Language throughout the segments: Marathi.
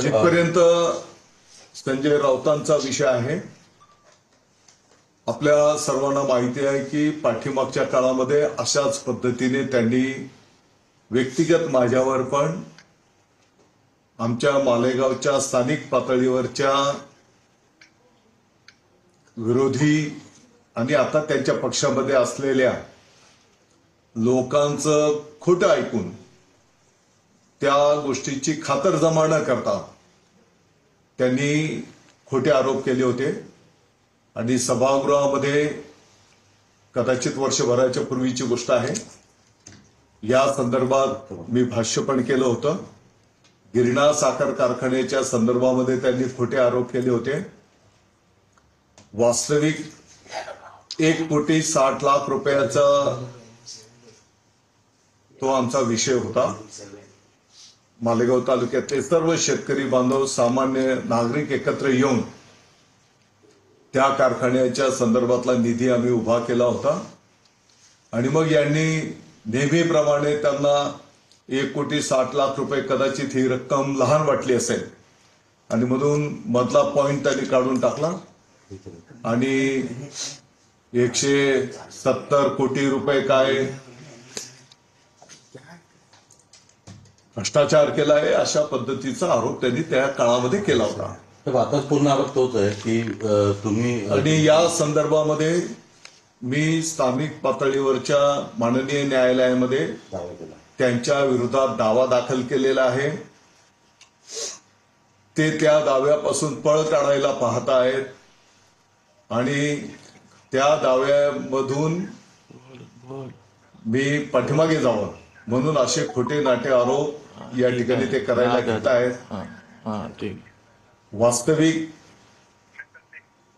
जिथपर्यंत संजय राऊतांचा विषय आहे, आपल्या सर्वांना माहिती आहे की पाठीमागच्या काळामध्ये अशाच पद्धतीने त्यांनी व्यक्तिगत माझ्यावर पण आमच्या मालेगावच्या स्थानिक पातळीवरच्या विरोधी आणि आता त्यांच्या पक्षामध्ये असलेल्या लोकांचं खोटं ऐकून त्या गोष्टीची खातरजमा न करता त्यांनी खोटे आरोप केले होते आणि सभागृहामध्ये कदाचित वर्षभराच्या पूर्वीची गोष्ट आहे, या संदर्भात मी भाष्य पण केलं होतं. गिरणा साखर कारखान्याच्या संदर्भामध्ये त्यांनी खोटे आरोप केले होते. वास्तविक 1,60,00,000 रुपयाचा तो आमचा विषय होता. मालेगाव तालुक्यातले सर्व शेतकरी बांधव, सामान्य नागरिक एकत्र येऊन त्या कारखान्याच्या संदर्भातला निधी आम्ही उभा केला होता आणि मग यांनी नेहमीप्रमाणे त्यांना 1,60,00,000 रुपये, कदाचित ही रक्कम लहान वाटली असेल आणि मधून मधला पॉइंट त्यांनी काढून टाकला आणि 170 कोटी रुपये काय भ्रष्टाचार केला आहे, अशा पद्धतीचा आरोप त्यांनी त्या काळामध्ये केला होता. तर आता पूर्ण आरोप तोच आहे की तुम्ही, आणि या संदर्भामध्ये मी स्थानिक पातळीवरच्या माननीय न्यायालयामध्ये त्यांच्या विरोधात दावा दाखल केलेला आहे. ते त्या दाव्यापासून पळ काढायला पाहत आहेत आणि त्या दाव्यामधून मी पाठीमागे जावं म्हणून असे खोटे नाटे आरोप या ठिकाणी ते करायला घेत आहेत. वास्तविक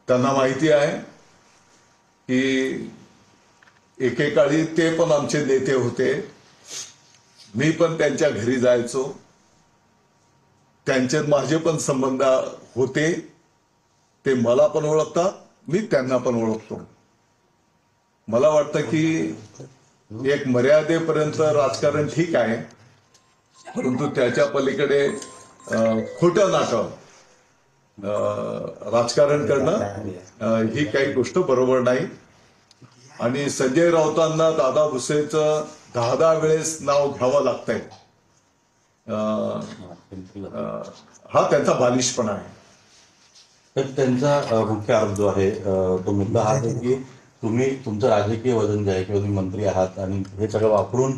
त्यांना माहिती आहे की एकेकाळी ते पण आमचे नेते होते. मी पण त्यांच्या घरी जायचो, त्यांच्यात माझे पण संबंध होते. ते मला पण ओळखतात, मी त्यांना पण ओळखतो. मला वाटतं की एक मर्यादेपर्यंत राजकारण ठीक आहे, परंतु त्याच्या पलीकडे खोटं नाटक राजकारण करणं ही काही गोष्ट बरोबर नाही. आणि संजय राऊतांना दादा भुसेचं 10 वेळेस नाव घ्यावं लागतंय, हा त्यांचा बालिशपणा आहे. तर त्यांचा मुख्य आरोप जो आहे तो मुद्दा हा आहे की तुम्ही तुमचं राजकीय वजन जे आहे किंवा तुम्ही मंत्री आहात आणि हे सगळं वापरून